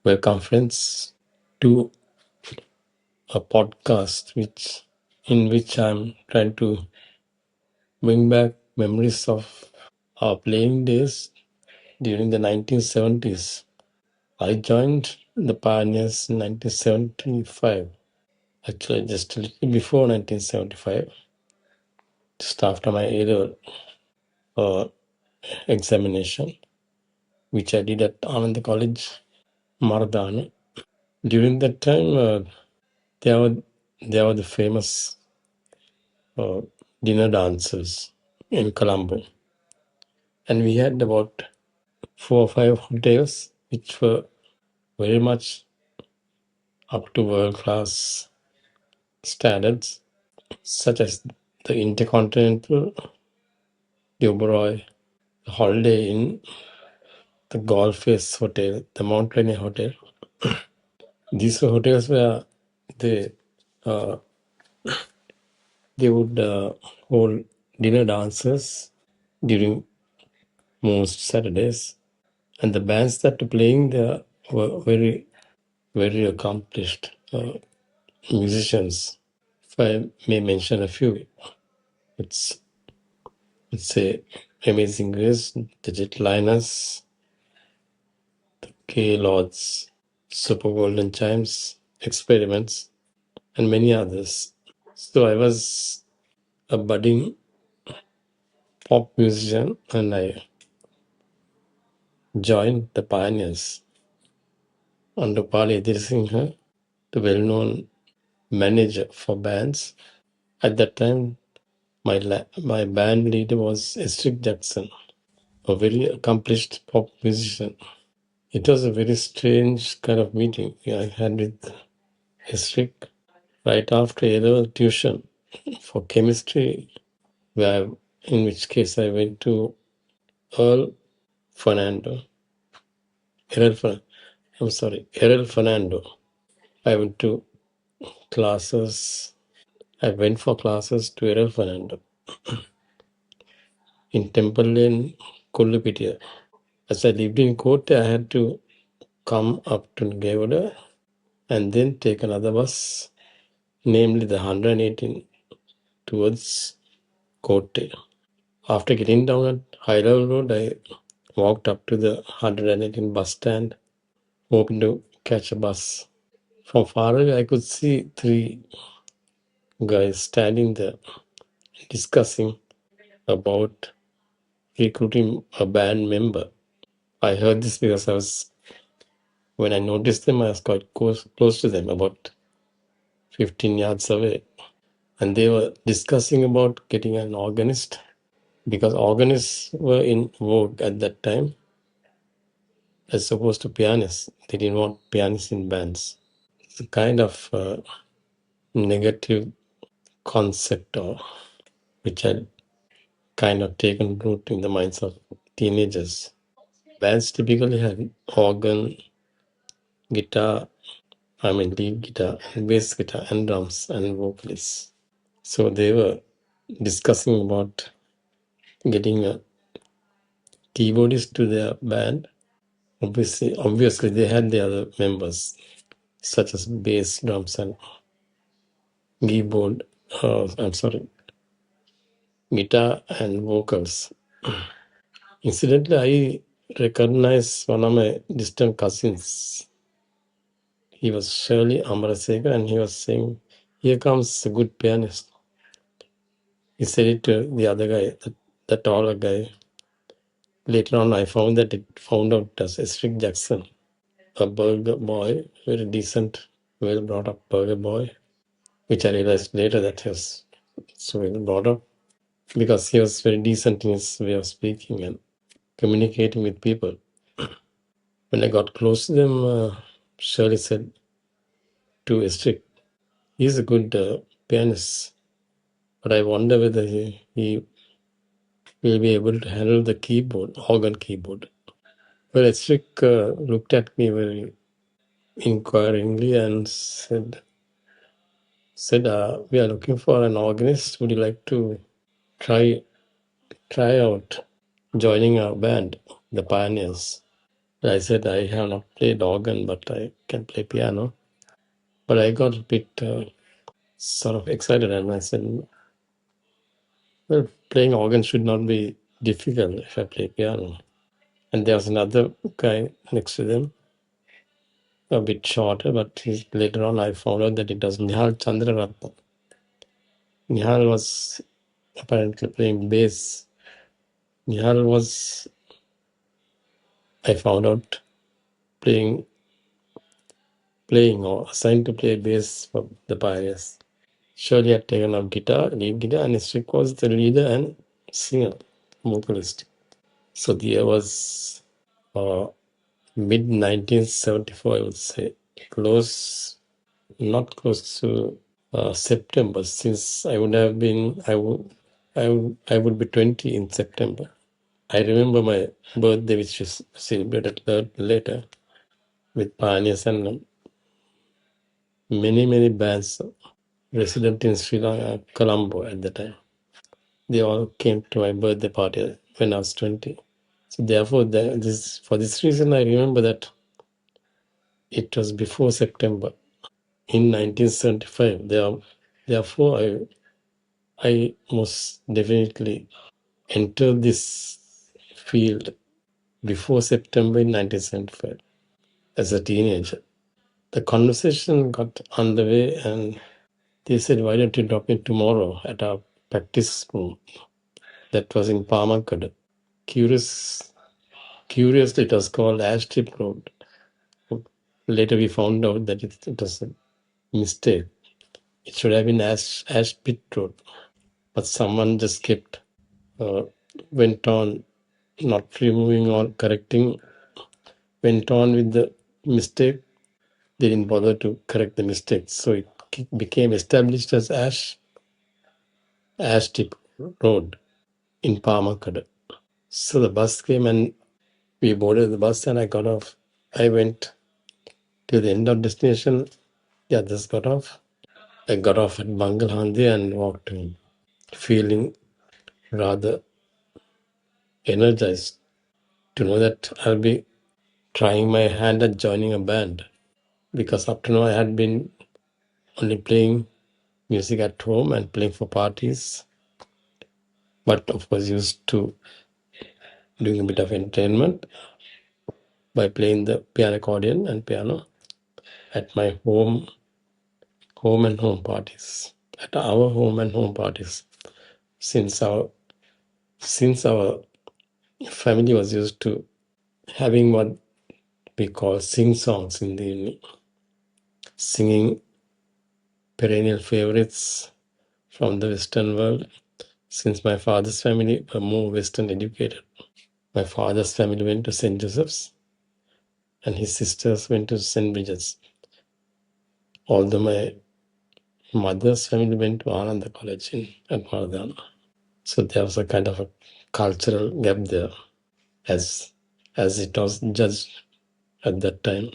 Welcome, friends, to a podcast in which I'm trying to bring back memories of our playing days during the 1970s. I joined the Pioneers in 1975. Actually, just a little before 1975, just after my A-level examination, which I did at Anand College, Maradana. During that time, there were the famous uh, dinner dancers in Colombo. And we had about 4 or 5 hotels which were very much up to world class standards, such as the Intercontinental, the Oberoi, the Holiday Inn, the Golf Face Hotel, the Mount Rainier Hotel. These were hotels where they uh, they would hold dinner dances during most Saturdays, and the bands that were playing there were very accomplished musicians. If I may mention a few, it's say Amazing Grace, the Jetliners, K Lords, Super Golden Chimes, Experiments, and many others. So I was a budding pop musician and I joined the Pioneers under Upali Edirisinghe, the well-known manager for bands. At that time, my band leader was Estrick Jackson, a very accomplished pop musician. It was a very strange kind of meeting I had with Estrick right after a tuition for chemistry, in which case I went to Earl Fernando. Errol Fernando. I went to classes. I went for classes to Errol Fernando in Temple Lane, Kollupitia. As I lived in Court, I had to come up to Gavoda and then take another bus, namely the 118 towards Kotte. After getting down at High Level Road, I walked up to the 118 bus stand, hoping to catch a bus. From far away, I could see three guys standing there discussing about recruiting a band member. I heard this because when I noticed them, I was quite close to them, about 15 yards away. And they were discussing about getting an organist because organists were in vogue at that time as opposed to pianists. They didn't want pianists in bands. It's a kind of negative concept which had kind of taken root in the minds of teenagers. Bands typically had organ, guitar, lead guitar, and bass guitar, and drums, and vocalists. So they were discussing about getting a keyboardist to their band. Obviously, they had the other members, such as bass, drums, and keyboard. Guitar and vocals. Incidentally, I recognized one of my distant cousins. He was Shirley Amarasekar, and he was saying, "Here comes a good pianist." He said it to the other guy, the taller guy. Later on, I found out as Estrick Jackson, a burger boy, very decent, well brought up burger boy, which I realized later that he was so well brought up because he was very decent in his way of speaking and communicating with people. When I got close to them, Shirley said to Estrick, "He's a good pianist, but I wonder whether he will be able to handle the organ keyboard." Well, Estrick looked at me very inquiringly and said, "We are looking for an organist. Would you like to try out joining our band, the Pioneers?" I said I have not played organ, but I can play piano. But I got a bit sort of excited, and I said, well, playing organ should not be difficult if I play piano. And there was another guy next to them, a bit shorter, but later on I found out that it was Nihal Chandraratna. Nihal was apparently playing bass. Nihal was, I found out, playing or assigned to play bass for the Pioneers. Shirley had taken up guitar, lead guitar, and Strick was the leader and singer, vocalist. So the year was mid 1974, I would say. Not close to September, since I would have been, I would be 20 in September. I remember my birthday, which was celebrated later with Pioneers and many bands resident in Sri Lanka, Colombo at the time. They all came to my birthday party when I was 20. So therefore, for this reason, I remember that it was before September in 1975. Therefore, I most definitely entered this field before September in 1975 as a teenager. The conversation got underway, and they said, why don't you drop in tomorrow at our practice room? That was in Pamakkad. Curiously, it was called Ash Tip Road. Later, we found out that it was a mistake. It should have been Ash Pit Road. But someone just went on not removing or correcting, went on with the mistake. They didn't bother to correct the mistake. So it became established as Ash Tip Road in Pamakkad. So the bus came and we boarded the bus, and I got off. I went to the end of destination. The others got off. I got off at Bangalhandi and walked home, feeling rather energized to know that I'll be trying my hand at joining a band, because up to now I had been only playing music at home and playing for parties, but of course used to doing a bit of entertainment by playing the piano accordion and piano at my home and home parties, at our home and home parties, since our family was used to having what we call sing songs in the evening, singing perennial favorites from the Western world. Since my father's family were more Western educated, my father's family went to St. Joseph's and his sisters went to St. Bridget's. Although my mother's family went to Ananda College at Maradana. So there was a kind of a cultural gap there, as it was judged at that time.